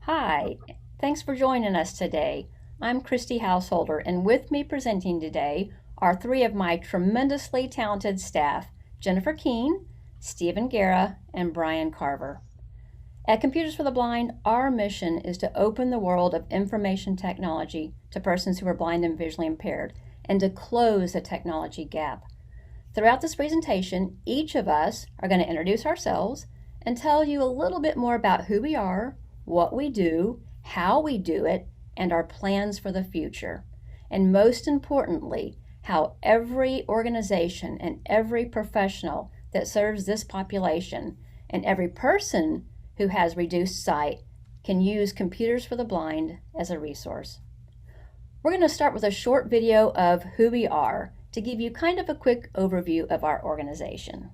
Hi, thanks for joining us today. I'm Christy Householder, and with me presenting today are three of my tremendously talented staff, Jennifer Keene, Stephen Guerra, and Brian Carver. At Computers for the Blind, our mission is to open the world of information technology to persons who are blind and visually impaired, and to close the technology gap. Throughout this presentation, each of us are going to introduce ourselves and tell you a little bit more about who we are, what we do, how we do it, and our plans for the future. And most importantly, how every organization and every professional that serves this population and every person who has reduced sight can use Computers for the Blind as a resource. We're going to start with a short video of who we are to give you kind of a quick overview of our organization.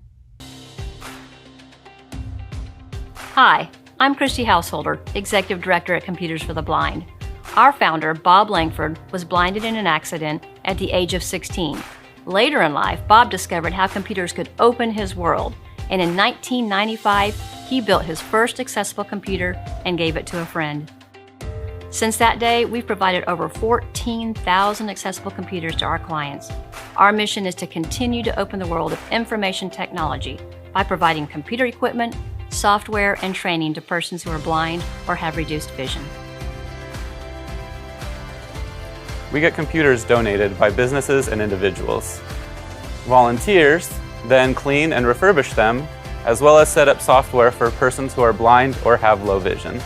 Hi, I'm Christy Householder, Executive Director at Computers for the Blind. Our founder, Bob Langford, was blinded in an accident at the age of 16. Later in life, Bob discovered how computers could open his world, and in 1995, he built his first accessible computer and gave it to a friend. Since that day, we've provided over 14,000 accessible computers to our clients. Our mission is to continue to open the world of information technology by providing computer equipment, software, and training to persons who are blind or have reduced vision. We get computers donated by businesses and individuals. Volunteers then clean and refurbish them, as well as set up software for persons who are blind or have low vision.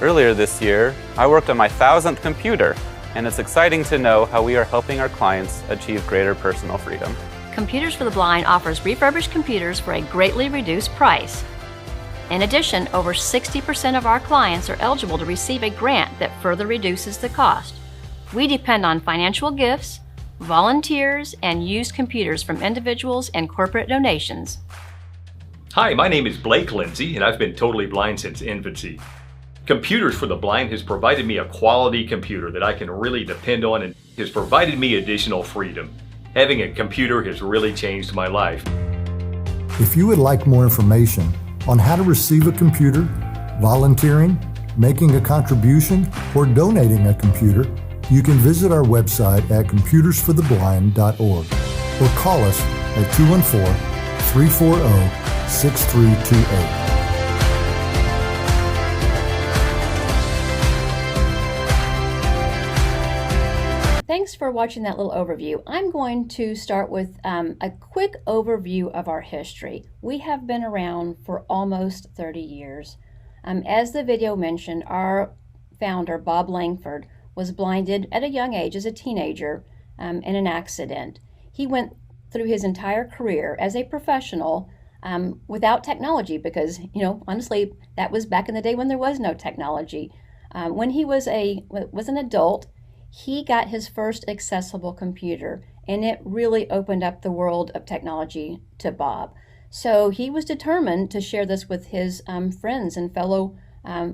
Earlier this year, I worked on my 1,000th computer, and it's exciting to know how we are helping our clients achieve greater personal freedom. Computers for the Blind offers refurbished computers for a greatly reduced price. In addition, over 60% of our clients are eligible to receive a grant that further reduces the cost. We depend on financial gifts, volunteers, and used computers from individuals and corporate donations. Hi, my name is Blake Lindsay, and I've been totally blind since infancy. Computers for the Blind has provided me a quality computer that I can really depend on and has provided me additional freedom. Having a computer has really changed my life. If you would like more information on how to receive a computer, volunteering, making a contribution, or donating a computer, you can visit our website at computersfortheblind.org or call us at 214-340-6328. Thanks for watching that little overview. I'm going to start with a quick overview of our history. We have been around for almost 30 years. As the video mentioned, our founder, Bob Langford, was blinded at a young age as a teenager in an accident. He went through his entire career as a professional without technology because, honestly, that was back in the day when there was no technology. When he was an adult, he got his first accessible computer, and it really opened up the world of technology to Bob. So he was determined to share this with his friends and fellow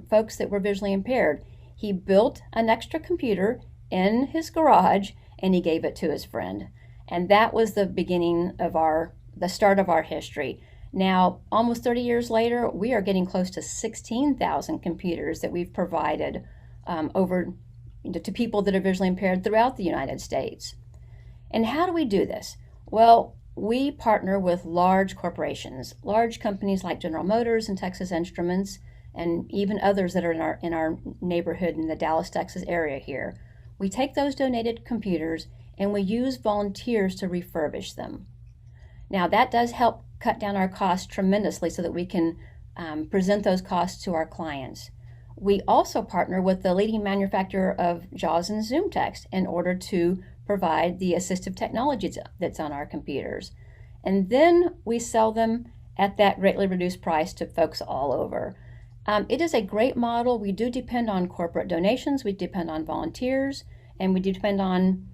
folks that were visually impaired. He built an extra computer in his garage, and he gave it to his friend. And that was the beginning of the start of our history. Now, almost 30 years later, we are getting close to 16,000 computers that we've provided to people that are visually impaired throughout the United States. And how do we do this? Well, we partner with large corporations, large companies like General Motors and Texas Instruments, and even others that are in our neighborhood in the Dallas, Texas area here. We take those donated computers and we use volunteers to refurbish them. Now that does help cut down our costs tremendously so that we can present those costs to our clients. We also partner with the leading manufacturer of JAWS and Zoom text in order to provide the assistive technology that's on our computers. And then we sell them at that greatly reduced price to folks all over. It is a great model. We do depend on corporate donations, we depend on volunteers, and we depend on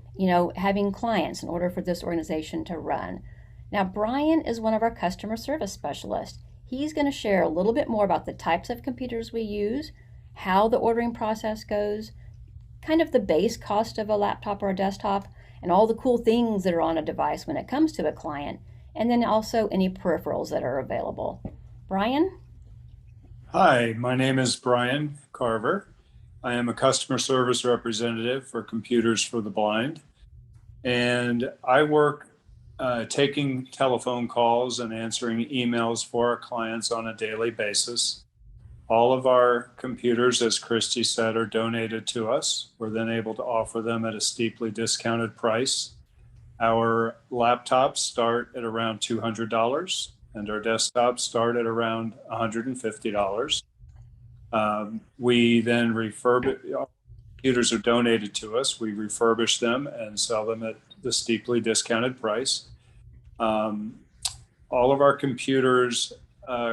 having clients in order for this organization to run. Now, Brian is one of our customer service specialists. He's going to share a little bit more about the types of computers we use, how the ordering process goes, kind of the base cost of a laptop or a desktop, and all the cool things that are on a device when it comes to a client, and then also any peripherals that are available. Brian? Hi, my name is Brian Carver. I am a customer service representative for Computers for the Blind, and I work taking telephone calls and answering emails for our clients on a daily basis. All of our computers, as Christy said, are donated to us. We're then able to offer them at a steeply discounted price. Our laptops start at around $200, and our desktops start at around $150. We then computers are donated to us. We refurbish them and sell them at the steeply discounted price. All of our computers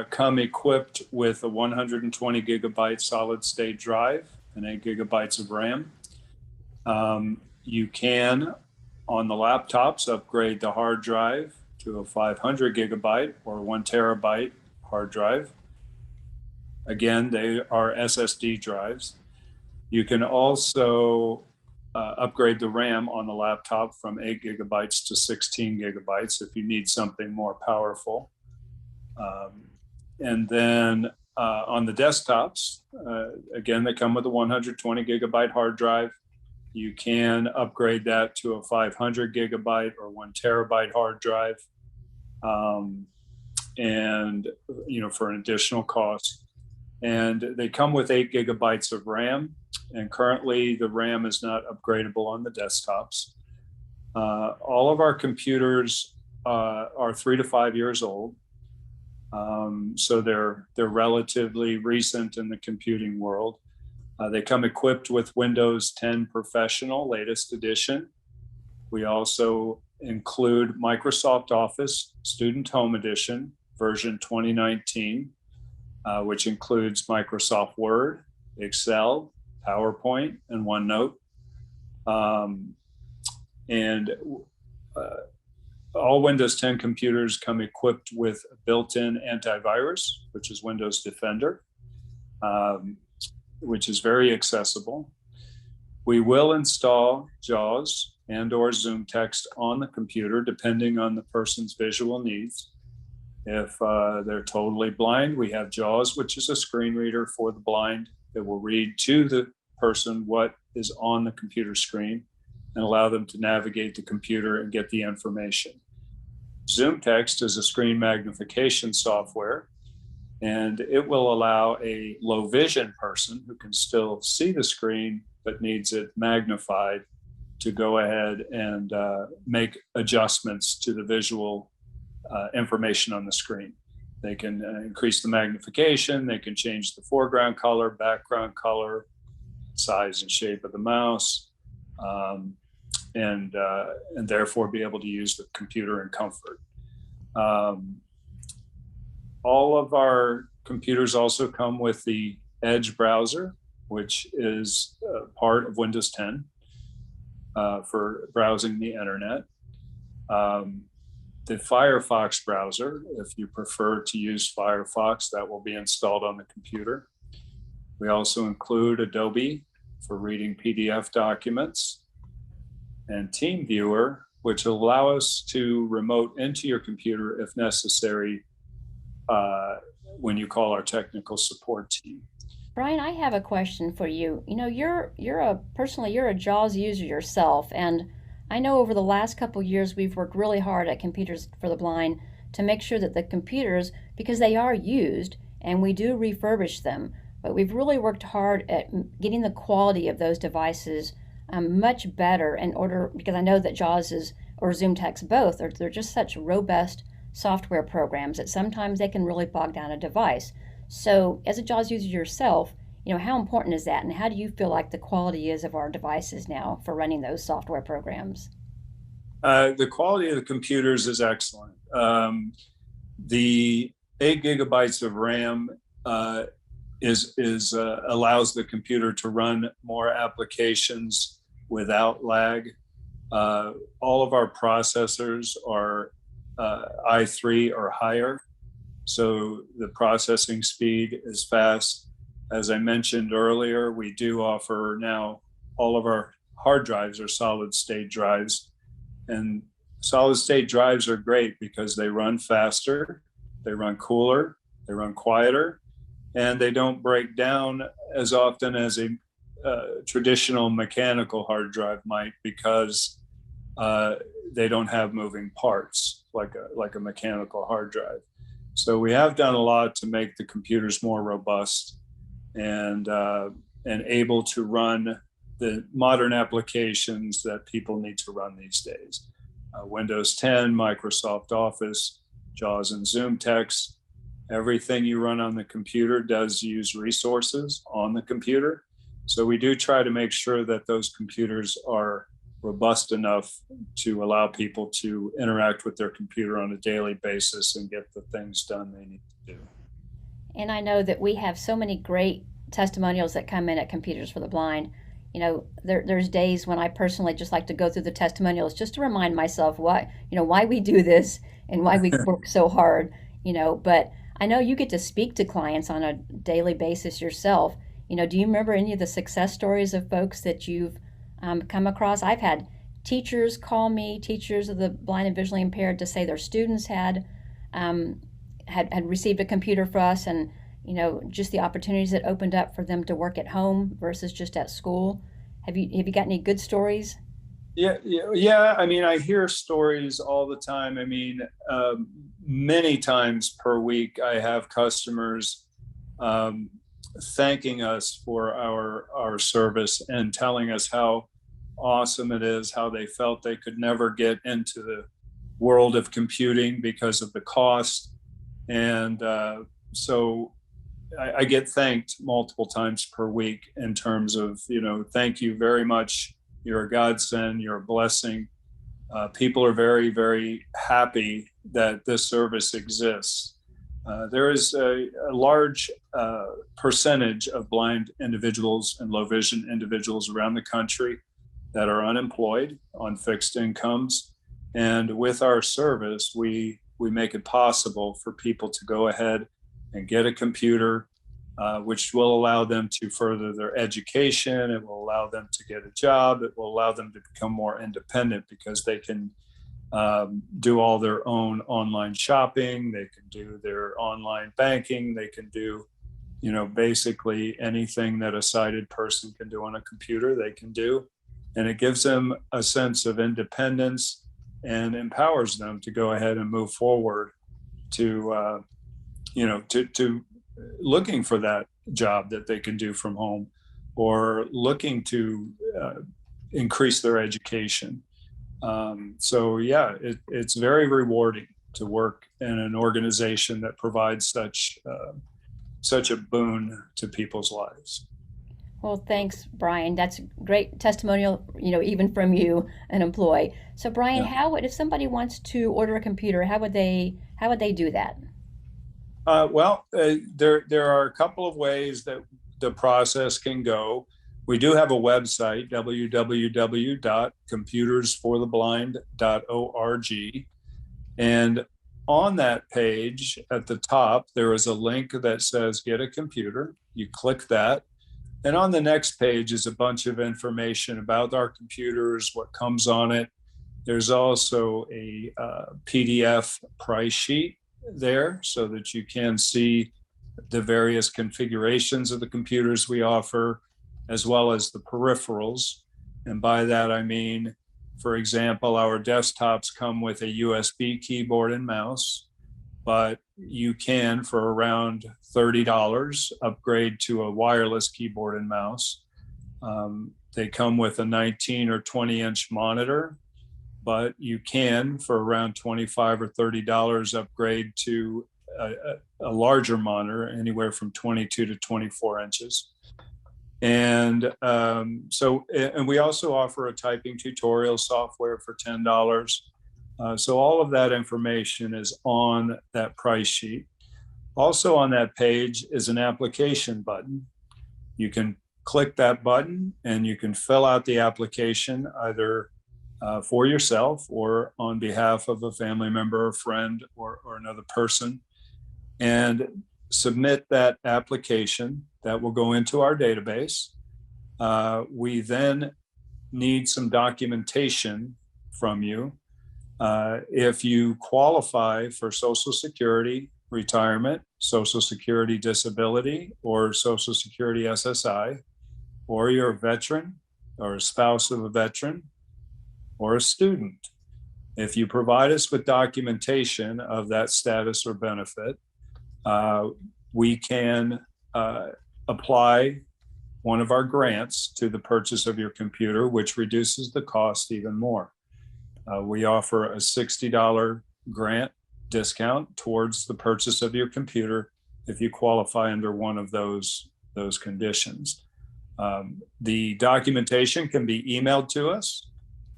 come equipped with a 120 gigabyte solid state drive and 8 gigabytes of RAM. You can, on the laptops, upgrade the hard drive to a 500 gigabyte or 1 terabyte hard drive. Again, they are SSD drives. You can also upgrade the RAM on the laptop from 8 gigabytes to 16 gigabytes if you need something more powerful. And then on the desktops, again, they come with a 120 gigabyte hard drive. You can upgrade that to a 500 gigabyte or 1 terabyte hard drive, and for an additional cost. And they come with 8 gigabytes of RAM, and currently the RAM is not upgradable on the desktops. All of our computers are 3 to 5 years old, so they're relatively recent in the computing world. They come equipped with Windows 10 Professional latest edition. We also include Microsoft Office Student Home Edition version 2019, which includes Microsoft Word, Excel, PowerPoint, and OneNote. All Windows 10 computers come equipped with a built-in antivirus, which is Windows Defender, which is very accessible. We will install JAWS and/or Zoom text on the computer, depending on the person's visual needs. If they're totally blind, we have JAWS, which is a screen reader for the blind that will read to the person what is on the computer screen and allow them to navigate the computer and get the information. Zoom text is a screen magnification software, and it will allow a low vision person who can still see the screen but needs it magnified to go ahead and make adjustments to the visual information on the screen. They can increase the magnification, they can change the foreground color, background color, size and shape of the mouse, and therefore be able to use the computer in comfort. All of our computers also come with the Edge browser, which is part of Windows 10 for browsing the internet. The Firefox browser, if you prefer to use Firefox, that will be installed on the computer. We also include Adobe for reading PDF documents, and TeamViewer, which will allow us to remote into your computer if necessary when you call our technical support team. Brian, I have a question for you. You're a JAWS user yourself, and I know over the last couple years we've worked really hard at Computers for the Blind to make sure that the computers, because they are used and we do refurbish them, but we've really worked hard at getting the quality of those devices much better because I know that JAWS or Zoom text both, they're just such robust software programs that sometimes they can really bog down a device. So as a JAWS user yourself, how important is that, and how do you feel like the quality is of our devices now for running those software programs? The quality of the computers is excellent. The 8 gigabytes of RAM allows the computer to run more applications without lag. All of our processors are i3 or higher, so the processing speed is fast. As I mentioned earlier, we do offer now all of our hard drives are solid state drives, and solid state drives are great because they run faster, they run cooler, they run quieter, and they don't break down as often as a traditional mechanical hard drive might, because they don't have moving parts like a mechanical hard drive. So we have done a lot to make the computers more robust and able to run the modern applications that people need to run these days. Windows 10, Microsoft Office, JAWS and Zoom Text. Everything you run on the computer does use resources on the computer. So we do try to make sure that those computers are robust enough to allow people to interact with their computer on a daily basis and get the things done they need to do. And I know that we have so many great testimonials that come in at Computers for the Blind. You know, there's days when I personally just like to go through the testimonials just to remind myself why we do this and why we work so hard, but I know you get to speak to clients on a daily basis yourself. Do you remember any of the success stories of folks that you've come across? I've had teachers call me, teachers of the blind and visually impaired, to say their students had received a computer for us, and just the opportunities that opened up for them to work at home versus just at school. Have you got any good stories? Yeah. I mean, I hear stories all the time. I mean, many times per week, I have customers thanking us for our service and telling us how awesome it is, how they felt they could never get into the world of computing because of the cost. And so I get thanked multiple times per week in terms of, thank you very much. You're a godsend, you're a blessing. People are very, very happy that this service exists. There is a large percentage of blind individuals and low vision individuals around the country that are unemployed on fixed incomes. And with our service, we make it possible for people to go ahead and get a computer, which will allow them to further their education. It will allow them to get a job. It will allow them to become more independent because they can do all their own online shopping. They can do their online banking. They can do, basically anything that a sighted person can do on a computer, they can do. And it gives them a sense of independence and empowers them to go ahead and move forward to looking for that job that they can do from home, or looking to increase their education. It's very rewarding to work in an organization that provides such a boon to people's lives. Well, thanks, Brian. That's great testimonial, even from you, an employee. So, Brian, if somebody wants to order a computer, how would they do that? There are a couple of ways that the process can go. We do have a website, www.computersfortheblind.org. And on that page at the top, there is a link that says get a computer. You click that. And on the next page is a bunch of information about our computers, what comes on it. There's also a PDF price sheet there so that you can see the various configurations of the computers we offer, as well as the peripherals. And by that, I mean, for example, our desktops come with a USB keyboard and mouse, but you can, for around $30, upgrade to a wireless keyboard and mouse. They come with a 19 or 20-inch monitor, but you can, for around $25 or $30, upgrade to a larger monitor, anywhere from 22 to 24 inches. And we also offer a typing tutorial software for $10. So all of that information is on that price sheet. Also on that page is an application button. You can click that button and you can fill out the application either for yourself or on behalf of a family member or friend or another person, and submit that application. That will go into our database. We then need some documentation from you. If you qualify for Social Security, retirement, Social Security disability, or Social Security SSI, or you're a veteran or a spouse of a veteran or a student, if you provide us with documentation of that status or benefit, we can apply one of our grants to the purchase of your computer, which reduces the cost even more. We offer a $60 grant discount towards the purchase of your computer if you qualify under one of those conditions. The documentation can be emailed to us.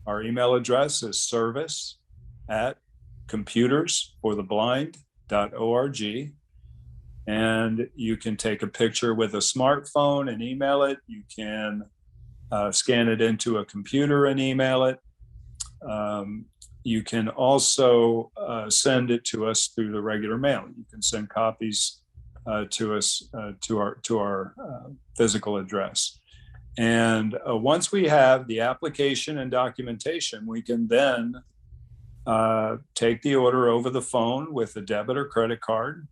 Our email address is service@computersfortheblind.org. And you can take a picture with a smartphone and email it. You can scan it into a computer and email it. You can also send it to us through the regular mail. You can send copies to us to our physical address. And once we have the application and documentation, we can then take the order over the phone with a debit or credit card.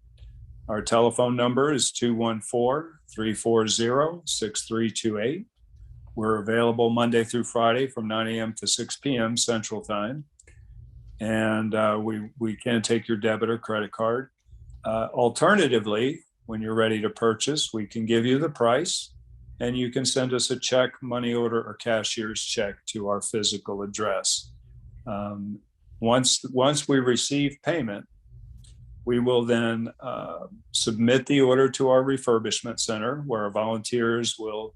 Our telephone number is 214-340-6328. We're available Monday through Friday from 9 a.m. to 6 p.m. Central Time. And we can take your debit or credit card. Alternatively, when you're ready to purchase, we can give you the price and you can send us a check, money order, or cashier's check to our physical address. Once we receive payment, we will then submit the order to our refurbishment center, where our volunteers will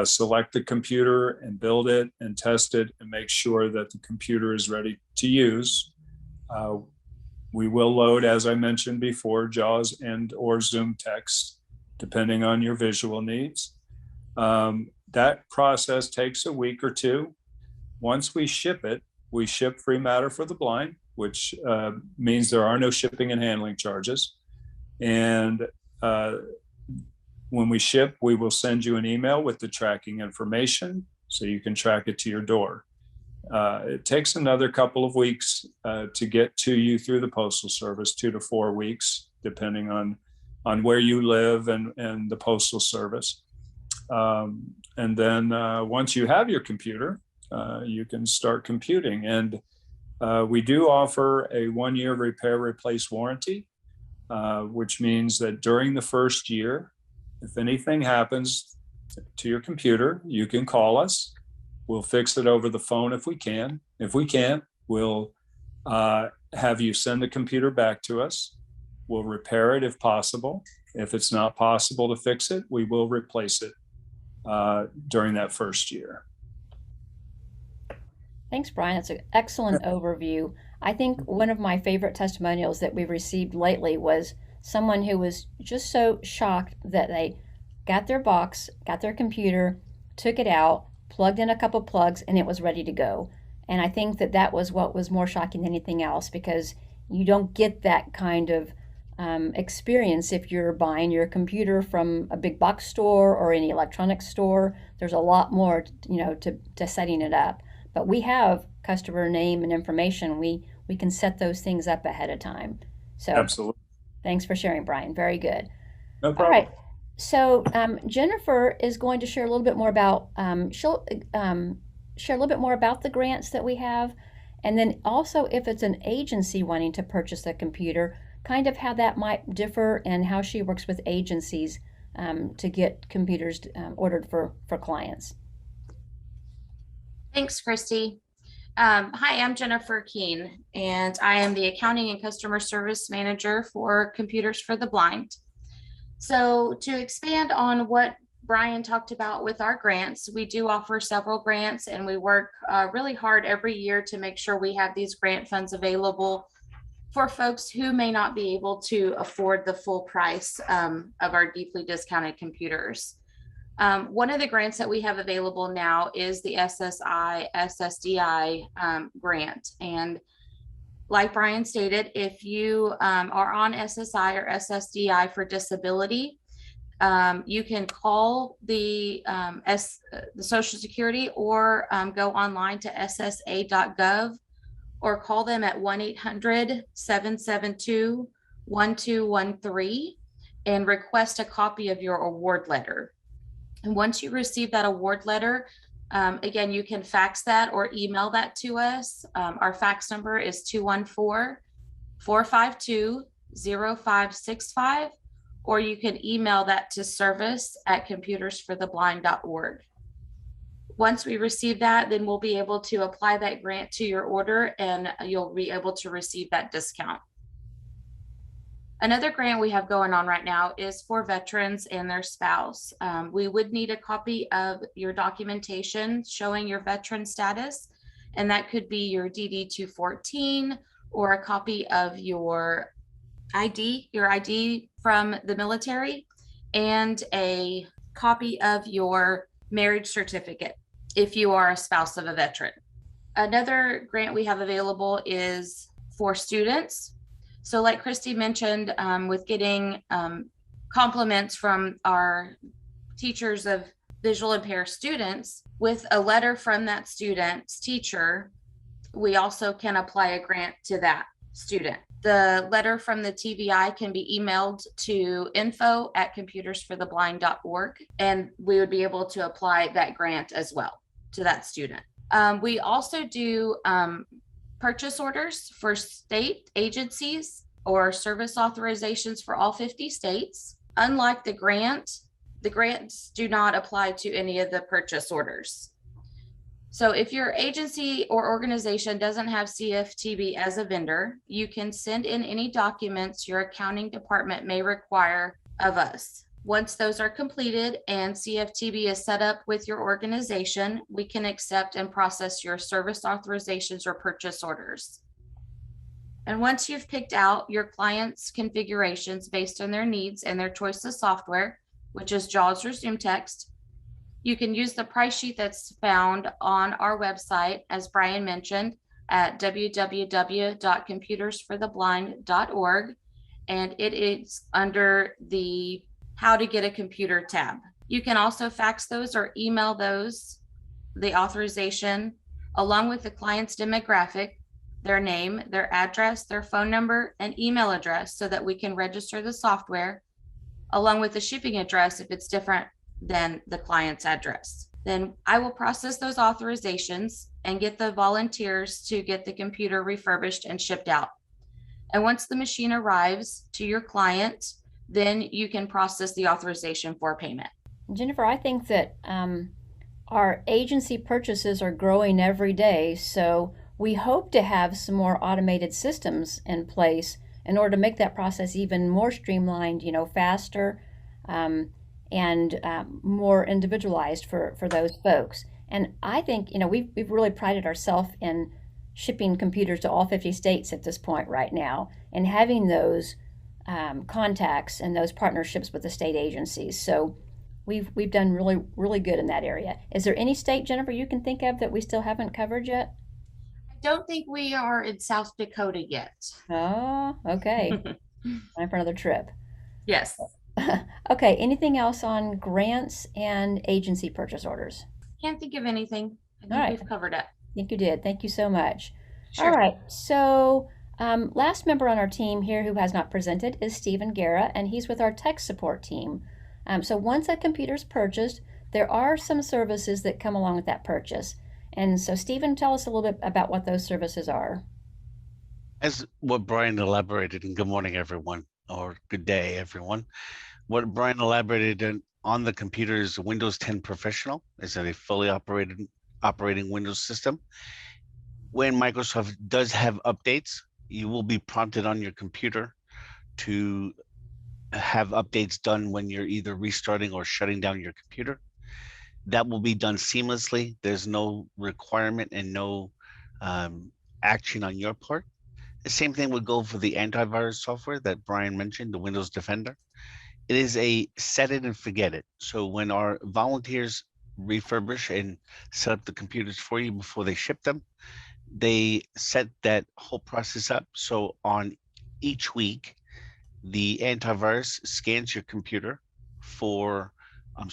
select the computer and build it and test it and make sure that the computer is ready to use. We will load, as I mentioned before, JAWS and or Zoom text, depending on your visual needs. That process takes a week or two. Once we ship it, we ship free matter for the blind, which means there are no shipping and handling charges. And when we ship, we will send you an email with the tracking information so you can track it to your door. It takes another couple of weeks to get to you through the Postal Service, 2 to 4 weeks, depending on where you live and the Postal Service. And then once you have your computer, you can start computing. And we do offer a 1-year repair replace warranty, which means that during the first year, if anything happens to your computer, you can call us. We'll fix it over the phone if we can. If we can't, we'll have you send the computer back to us. We'll repair it if possible. If it's not possible to fix it, we will replace it during that first year. Thanks, Brian. That's an excellent overview. I think one of my favorite testimonials that we've received lately was someone who was just so shocked that they got their box, got their computer, took it out, plugged in a couple plugs, and it was ready to go. And I think that was what was more shocking than anything else, because you don't get that kind of experience if you're buying your computer from a big box store or any electronics store. There's a lot more, to setting it up. But we have customer name and information. We can set those things up ahead of time. So absolutely. Thanks for sharing, Brian. Very good. No problem. All right. So Jennifer is going to share a little bit more about. She'll share a little bit more about the grants that we have, and then also if it's an agency wanting to purchase a computer, kind of how that might differ and how she works with agencies to get computers ordered for clients. Thanks, Christy. Hi, I'm Jennifer Keene, and I am the Accounting and Customer Service Manager for Computers for the Blind. So to expand on what Brian talked about with our grants, we do offer several grants, and we work really hard every year to make sure we have these grant funds available for folks who may not be able to afford the full price of our deeply discounted computers. One of the grants that we have available now is the SSI grant. And like Brian stated, if you are on SSI or SSDI for disability, you can call the Social Security or go online to ssa.gov or call them at 1-800-772-1213 and request a copy of your award letter. And once you receive that award letter, again, you can fax that or email that to us. Our fax number is 214-452-0565, or you can email that to service@computersfortheblind.org. Once we receive that, then we'll be able to apply that grant to your order and you'll be able to receive that discount. Another grant we have going on right now is for veterans and their spouse. We would need a copy of your documentation showing your veteran status, and that could be your DD-214 or a copy of your ID from the military, and a copy of your marriage certificate if you are a spouse of a veteran. Another grant we have available is for students. So like Christy mentioned, with getting compliments from our teachers of visual impaired students, with a letter from that student's teacher, we also can apply a grant to that student. The letter from the TVI can be emailed to info@computersfortheblind.org, and we would be able to apply that grant as well to that student. We also do purchase orders for state agencies or service authorizations for all 50 states. Unlike the grants do not apply to any of the purchase orders. So if your agency or organization doesn't have CFTB as a vendor, you can send in any documents your accounting department may require of us. Once those are completed and CFTB is set up with your organization, we can accept and process your service authorizations or purchase orders. And once you've picked out your client's configurations based on their needs and their choice of software, which is JAWS or ZoomText, you can use the price sheet that's found on our website, as Brian mentioned, at www.computersfortheblind.org, and it is under the How to Get a Computer tab. You can also fax those or email those, the authorization, along with the client's demographic, their name, their address, their phone number, and email address, so that we can register the software, along with the shipping address if it's different than the client's address. Then I will process those authorizations and get the volunteers to get the computer refurbished and shipped out. And once the machine arrives to your client, then you can process the authorization for payment. Jennifer, I think that our agency purchases are growing every day, so we hope to have some more automated systems in place in order to make that process even more streamlined, faster, and more individualized for those folks. And I think, we've really prided ourselves in shipping computers to all 50 states at this point right now, and having those contacts and those partnerships with the state agencies. So we've done really, really good in that area. Is there any state, Jennifer, you can think of that we still haven't covered yet? I don't think we are in South Dakota yet. Oh, okay. Time for another trip. Yes. Okay, anything else on grants and agency purchase orders? Can't think of anything. I think All right. we've covered it. I think you did. Thank you so much. Sure. All right, so last member on our team here who has not presented is Stephen Guerra, and he's with our tech support team. So once a computer's purchased, there are some services that come along with that purchase. And so Stephen, tell us a little bit about what those services are. As what Brian elaborated, and good morning, everyone, or good day, everyone. What Brian elaborated on the computer is Windows 10 Professional. It's a fully operating Windows system. When Microsoft does have updates, you will be prompted on your computer to have updates done when you're either restarting or shutting down your computer. That will be done seamlessly. There's no requirement and no action on your part. The same thing would go for the antivirus software that Brian mentioned, the Windows Defender. It is a set it and forget it. So when our volunteers refurbish and set up the computers for you before they ship them, they set that whole process up. So on each week, the antivirus scans your computer for,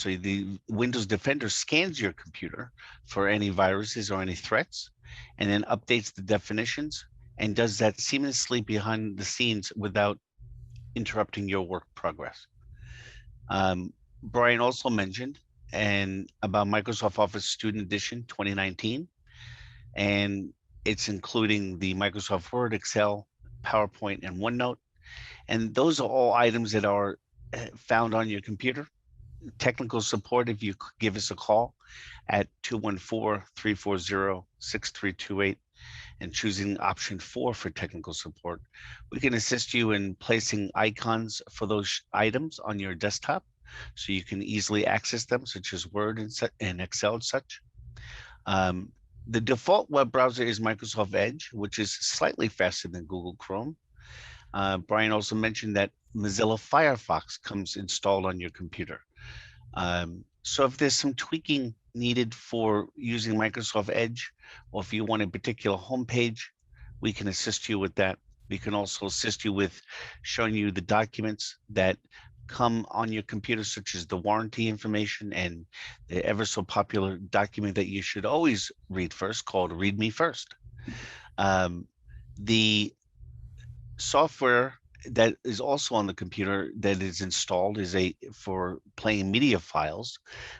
the Windows Defender scans your computer for any viruses or any threats. and then updates the definitions and does that seamlessly behind the scenes without interrupting your work progress. Brian also mentioned about Microsoft Office Student Edition 2019, and it's including the Microsoft Word, Excel, PowerPoint, and OneNote. And those are all items that are found on your computer. Technical support, if you give us a call at 214-340-6328 and choosing option 4 for technical support, we can assist you in placing icons for those items on your desktop so you can easily access them, such as Word and Excel and such. The default web browser is Microsoft Edge, which is slightly faster than Google Chrome. Brian also mentioned that Mozilla Firefox comes installed on your computer. So if there's some tweaking needed for using Microsoft Edge, or if you want a particular homepage, we can assist you with that. We can also assist you with showing you the documents that come on your computer, such as the warranty information and the ever so popular document that you should always read first, called Read Me First. The software that is also on the computer that is installed is for playing media files,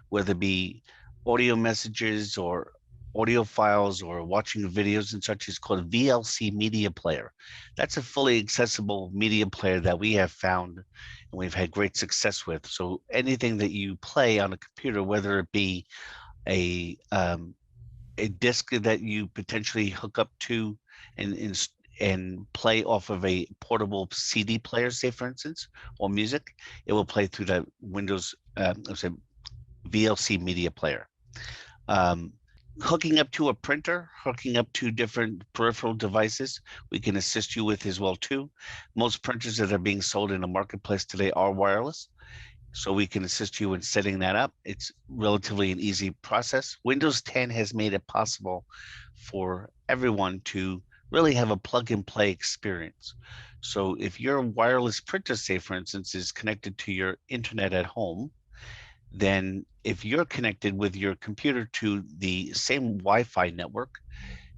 whether it be audio messages or audio files or watching videos and such, is called VLC Media Player. That's a fully accessible media player that we have found and we've had great success with. So anything that you play on a computer, whether it be a disc that you potentially hook up to and play off of a portable CD player, say for instance, or music, it will play through that Windows VLC Media Player. Hooking up to a printer, hooking up to different peripheral devices, we can assist you with as well too. Most printers that are being sold in the marketplace today are wireless, so we can assist you in setting that up. It's relatively an easy process. Windows 10 has made it possible for everyone to really have a plug and play experience. So if your wireless printer, say for instance, is connected to your internet at home, then if you're connected with your computer to the same Wi-Fi network,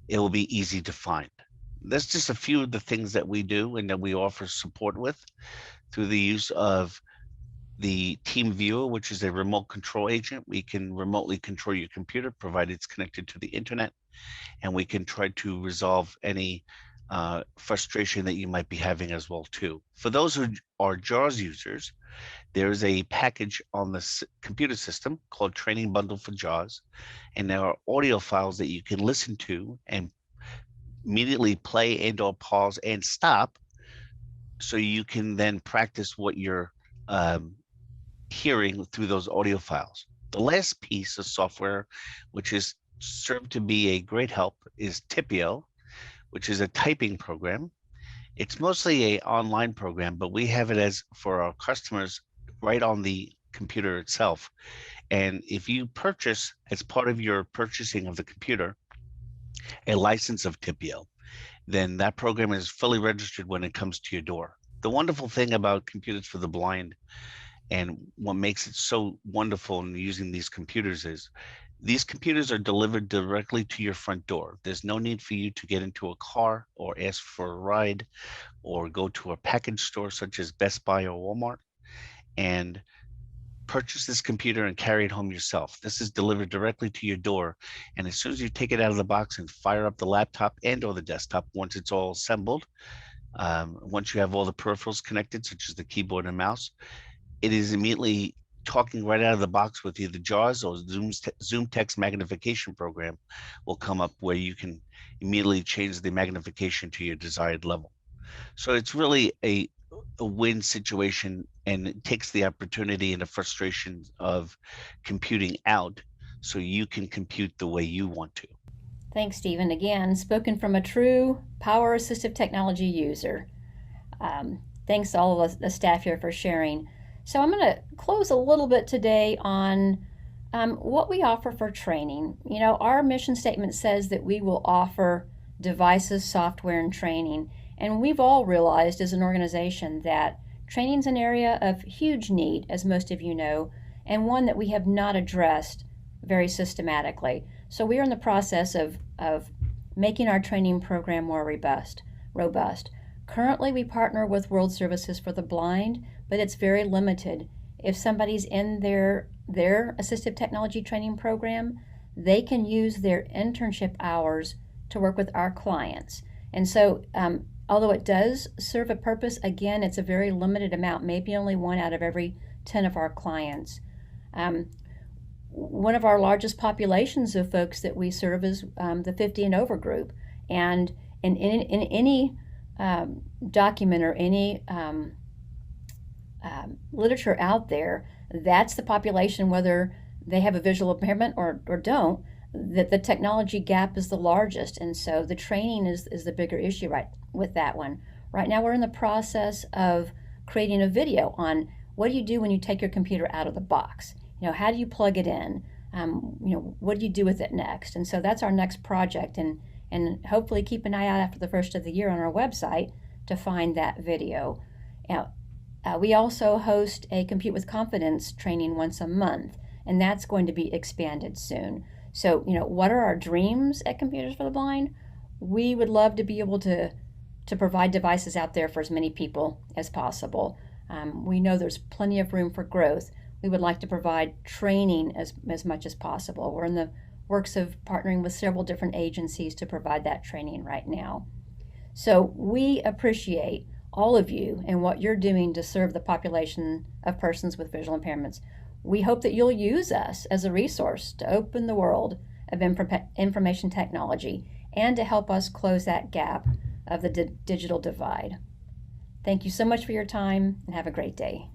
it will be easy to find. That's just a few of the things that we do and that we offer support with through the use of the Team Viewer, which is a remote control agent. We can remotely control your computer, provided it's connected to the internet, and we can try to resolve any frustration that you might be having as well too. For those who are JAWS users, there is a package on the computer system called Training Bundle for JAWS, and there are audio files that you can listen to and immediately play and or pause and stop, so you can then practice what you're hearing through those audio files. The last piece of software, which is served to be a great help, is Tipio, which is a typing program. It's mostly an online program, but we have it as for our customers right on the computer itself. And if you purchase, as part of your purchasing of the computer, a license of Tipio, then that program is fully registered when it comes to your door. The wonderful thing about Computers for the Blind, and what makes it so wonderful in using these computers, is these computers are delivered directly to your front door. There's no need for you to get into a car or ask for a ride or go to a package store such as Best Buy or Walmart and purchase this computer and carry it home yourself. This is delivered directly to your door. And as soon as you take it out of the box and fire up the laptop and or the desktop, once it's all assembled, once you have all the peripherals connected, such as the keyboard and mouse, it is immediately talking right out of the box with either JAWS or Zoom Text magnification program will come up, where you can immediately change the magnification to your desired level. So it's really a win situation, and it takes the opportunity and the frustration of computing out so you can compute the way you want to. Thanks, Stephen. Again, spoken from a true power assistive technology user. Thanks to all of the staff here for sharing. So I'm going to close a little bit today on what we offer for training. You know, our mission statement says that we will offer devices, software, and training. And we've all realized as an organization that training is an area of huge need, as most of you know, and one that we have not addressed very systematically. So we are in the process of making our training program more robust. Currently, we partner with World Services for the Blind, but it's very limited. If somebody's in their assistive technology training program, they can use their internship hours to work with our clients. And so, although it does serve a purpose, again, it's a very limited amount, maybe only 1 out of every 10 of our clients. One of our largest populations of folks that we serve is the 50 and over group. And in any document or any literature out there, that's the population, whether they have a visual impairment or don't, that the technology gap is the largest. And so the training is the bigger issue right with that one. Right now we're in the process of creating a video on what do you do when you take your computer out of the box. How do you plug it in? What do you do with it next? And so that's our next project, and hopefully keep an eye out after the first of the year on our website to find that video. Now, we also host a Compute with Confidence training once a month, and that's going to be expanded soon. So, what are our dreams at Computers for the Blind? We would love to be able to provide devices out there for as many people as possible. We know there's plenty of room for growth. We would like to provide training as much as possible. We're in the works of partnering with several different agencies to provide that training right now. So we appreciate all of you and what you're doing to serve the population of persons with visual impairments. We hope that you'll use us as a resource to open the world of information technology and to help us close that gap of the digital divide. Thank you so much for your time, and have a great day.